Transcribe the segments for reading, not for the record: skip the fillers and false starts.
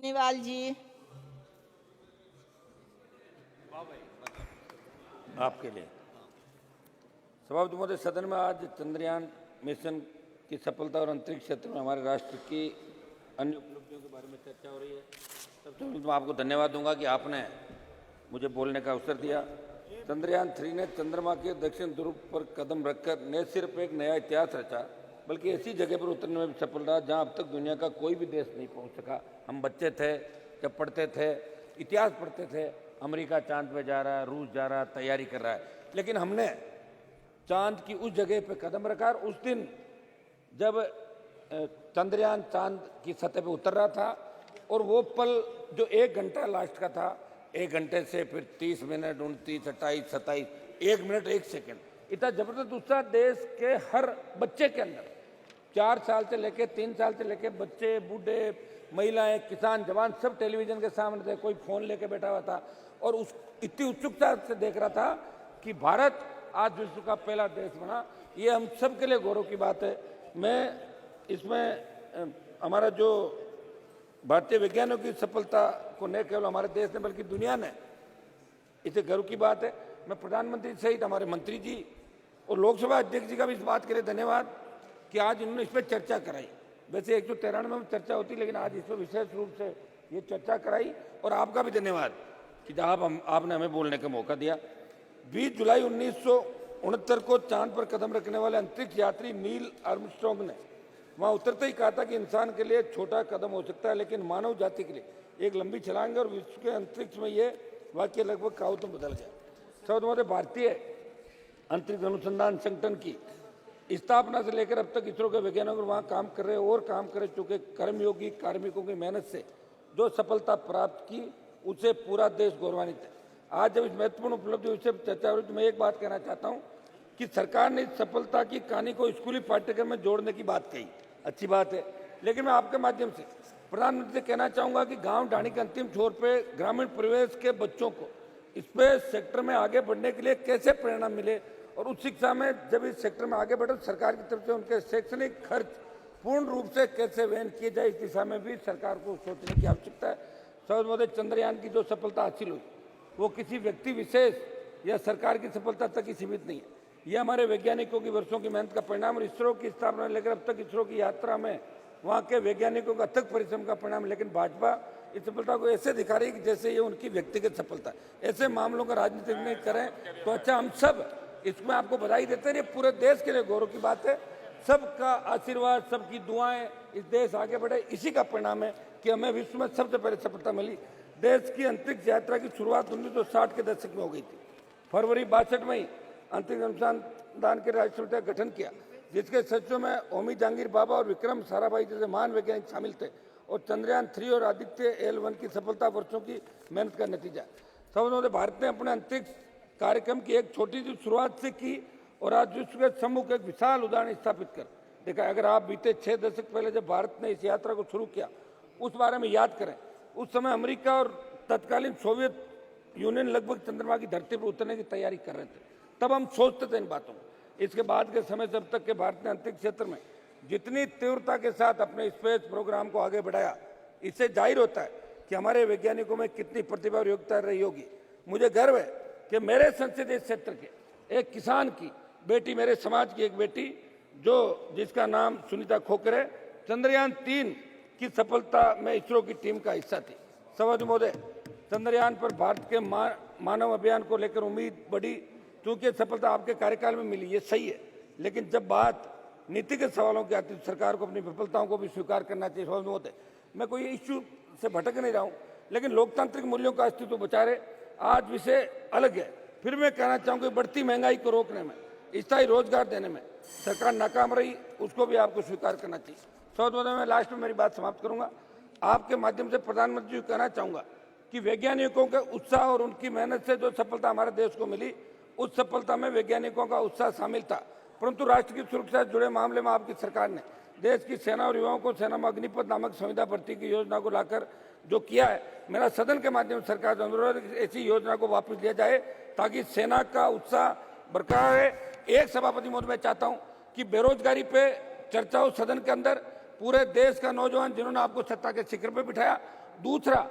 निवाल जी। आपके लिए सभापति महोदय, सदन में आज चंद्रयान मिशन की सफलता और अंतरिक्ष क्षेत्र में हमारे राष्ट्र की अन्य उपलब्धियों के बारे में चर्चा हो रही है। सबसे पहले मैं आपको धन्यवाद दूंगा कि आपने मुझे बोलने का अवसर दिया। चंद्रयान 3 ने चंद्रमा के दक्षिण ध्रुव पर कदम रखकर न सिर्फ एक नया इतिहास रचा, बल्कि ऐसी जगह पर उतरने में भी सफल रहा जहां अब तक दुनिया का कोई भी देश नहीं पहुंच सका। हम बच्चे थे जब पढ़ते थे, इतिहास पढ़ते थे, अमेरिका चांद पे जा रहा है, रूस जा रहा है, तैयारी कर रहा है, लेकिन हमने चांद की उस जगह पे कदम रखा। और उस दिन जब चंद्रयान चांद की सतह पे उतर रहा था और वो पल जो 1 घंटा लास्ट का था, 1 घंटे से फिर 30 मिनट, 29, 28, 27, 1 मिनट 1 सेकेंड, इतना जबरदस्त उत्साह देश के हर बच्चे के अंदर, 4 साल से लेके 3 साल से लेके बच्चे, बूढ़े, महिलाएं, किसान, जवान सब टेलीविजन के सामने थे, कोई फोन लेके बैठा हुआ था और उस इतनी उत्सुकता से देख रहा था कि भारत आज विश्व का पहला देश बना। ये हम सब के लिए गौरव की बात है। मैं इसमें हमारा जो भारतीय वैज्ञानिकों की सफलता को न केवल हमारे देश ने बल्कि दुनिया ने, इसे गर्व की बात है। मैं प्रधानमंत्री सहित हमारे मंत्री जी और लोकसभा अध्यक्ष जी का भी इस बात के लिए धन्यवाद कि आज इन्होंने इस पर चर्चा कराई। वैसे 193 में चर्चा होती, लेकिन आज इस पर विशेष रूप से ये चर्चा कराई। और आपका भी धन्यवाद कि आपने हमें बोलने का मौका दिया। 20 जुलाई 1969 को चांद पर कदम रखने वाले अंतरिक्ष यात्री नील आर्मस्ट्रांग ने वहां उतरते ही कहा था कि इंसान के लिए छोटा कदम हो सकता है, लेकिन मानव जाति के लिए एक लंबी छलांग है। और विश्व के अंतरिक्ष में ये वाक्य लगभग कहावतों में बदल गया। सब हमारे भारतीय अंतरिक्ष अनुसंधान संगठन की स्थापना से लेकर अब तक इसरो के वैज्ञानिक वहाँ काम कर रहे और काम कर चुके कर्मयोगी कार्मिकों की मेहनत से जो सफलता प्राप्त की, उसे पूरा देश गौरवान्वित है। आज जब इस महत्वपूर्ण उपलब्धि विषय पर चर्चा हो रही है तो मैं एक बात कहना चाहता हूँ कि सरकार ने इस सफलता की कहानी को स्कूली पाठ्यक्रम में जोड़ने की बात कही, अच्छी बात है। लेकिन मैं आपके माध्यम से प्रधानमंत्री से कहना चाहूँगा कि गाँव ढाणी के अंतिम छोर पर ग्रामीण परिवेश के बच्चों को स्पेस सेक्टर में आगे बढ़ने के लिए कैसे प्रेरणा मिले, और उच्च शिक्षा में जब इस सेक्टर में आगे बढ़े तो सरकार की तरफ से उनके शैक्षणिक खर्च पूर्ण रूप से कैसे वहन किए जाए, इस दिशा में भी सरकार को सोचने की आवश्यकता है। सर महोदय, चंद्रयान की जो सफलता हासिल हुई वो किसी व्यक्ति विशेष या सरकार की सफलता तक ही सीमित नहीं है। ये हमारे वैज्ञानिकों की वर्षों की मेहनत का परिणाम और इसरो की स्थापना लेकर अब तक इसरो की यात्रा में वहाँ के वैज्ञानिकों का अथक परिश्रम का परिणाम। लेकिन भाजपा इस सफलता को ऐसे दिखा रही है कि जैसे ये उनकी व्यक्तिगत सफलता। ऐसे मामलों का राजनीतिक नहीं करें तो अच्छा। हम सब इसमें आपको बधाई देते हैं, पूरे देश के लिए गौरव की बात है। सबका आशीर्वाद, सबकी दुआएं, इस देश आगे बढ़े, इसी का परिणाम है कि हमें विश्व में सबसे पहले सफलता मिली। देश की अंतरिक्ष यात्रा की शुरुआत 1960 के दशक में हो गई थी। फरवरी 62 में ही अंतरिक्ष अनुसंधान के राष्ट्रीय समिति का गठन किया, जिसके सदस्यों में होमी जहांगीर बाबा और विक्रम साराभाई जैसे महान वैज्ञानिक शामिल थे। और चंद्रयान 3 और आदित्य L1 की सफलता वर्षों की मेहनत का नतीजा। सब भारत ने अपने अंतरिक्ष कार्यक्रम की एक छोटी सी शुरुआत से की और आज विश्व के सम्मुख एक विशाल उदाहरण स्थापित कर देखा। अगर आप बीते 6 दशक पहले जब भारत ने इस यात्रा को शुरू किया उस बारे में याद करें, उस समय अमेरिका और तत्कालीन सोवियत यूनियन लगभग चंद्रमा की धरती पर उतरने की तैयारी कर रहे थे। तब हम सोचते थे इन बातों को। इसके बाद के समय से अब तक के भारत ने अंतरिक्ष क्षेत्र में जितनी तीव्रता के साथ अपने स्पेस प्रोग्राम को आगे बढ़ाया, इससे जाहिर होता है कि हमारे वैज्ञानिकों में कितनी प्रतिभा और योग्यता रही होगी। मुझे गर्व है कि मेरे संसदीय क्षेत्र के एक किसान की बेटी, मेरे समाज की एक बेटी जिसका नाम सुनीता खोखरे, चंद्रयान 3 की सफलता में इसरो की टीम का हिस्सा थी। सभापति महोदय, चंद्रयान पर भारत के मानव अभियान को लेकर उम्मीद बढ़ी क्योंकि सफलता आपके कार्यकाल में मिली, ये सही है। लेकिन जब बात नीतिगत सवालों की आती है, सरकार को अपनी विफलताओं को भी स्वीकार करना चाहिए। सभापति महोदय, मैं कोई इश्यू से भटक नहीं रहा हूँ, लेकिन लोकतांत्रिक मूल्यों का अस्तित्व बचा रहे। आज विषय अलग है, फिर मैं कहना चाहूँगा बढ़ती महंगाई को रोकने में, स्थायी रोजगार देने में सरकार नाकाम रही, उसको भी आपको स्वीकार करना चाहिए। सभापति महोदय, मैं लास्ट में मेरी बात समाप्त करूंगा। आपके माध्यम से प्रधानमंत्री जी को कहना चाहूँगा कि वैज्ञानिकों के उत्साह और उनकी मेहनत से जो सफलता हमारे देश को मिली, उस सफलता में वैज्ञानिकों का उत्साह शामिल था, परंतु राष्ट्र की सुरक्षा से जुड़े मामले में आपकी सरकार ने देश की सेना और युवाओं को सेना में अग्निपथ नामक संविदा भर्ती की योजना को लाकर जो किया है, मेरा सदन के माध्यम से सरकार से अनुरोध है कि ऐसी योजना को वापस लिया जाए ताकि सेना का उत्साह बरकरार रहे। एक सभापति महोदय, मैं चाहता हूं कि बेरोजगारी पे चर्चा हो सदन के अंदर। पूरे देश का नौजवान जिन्होंने आपको सत्ता के शिखर पर बिठाया, दूसरा,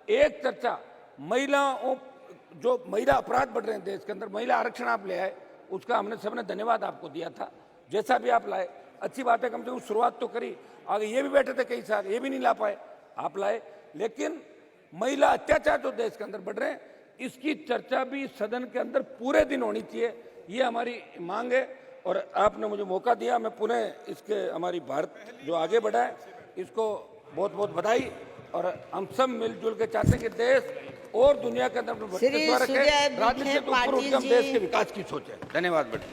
एक चर्चा महिलाओं, जो महिला अपराध बढ़ रहे हैं देश के अंदर, महिला आरक्षण आप ले आए, उसका हमने सबने धन्यवाद आपको दिया था। जैसा भी आप लाए अच्छी बात है, कम से कम शुरुआत तो करी। आगे ये भी बैठे थे कई साल, ये भी नहीं ला पाए, आप लाए। लेकिन महिला अत्याचार जो देश के अंदर बढ़ रहे हैं, इसकी चर्चा भी सदन के अंदर पूरे दिन होनी चाहिए, ये हमारी मांग है। और आपने मुझे मौका दिया, मैं पुनः इसके हमारी भारत जो आगे बढ़ा है इसको बहुत बहुत बधाई। और हम सब मिलजुल के चाहते हैं कि देश और दुनिया के अंदर राजनीति से ऊपर उठ के हम देश के विकास की सोचें। धन्यवाद बेटा।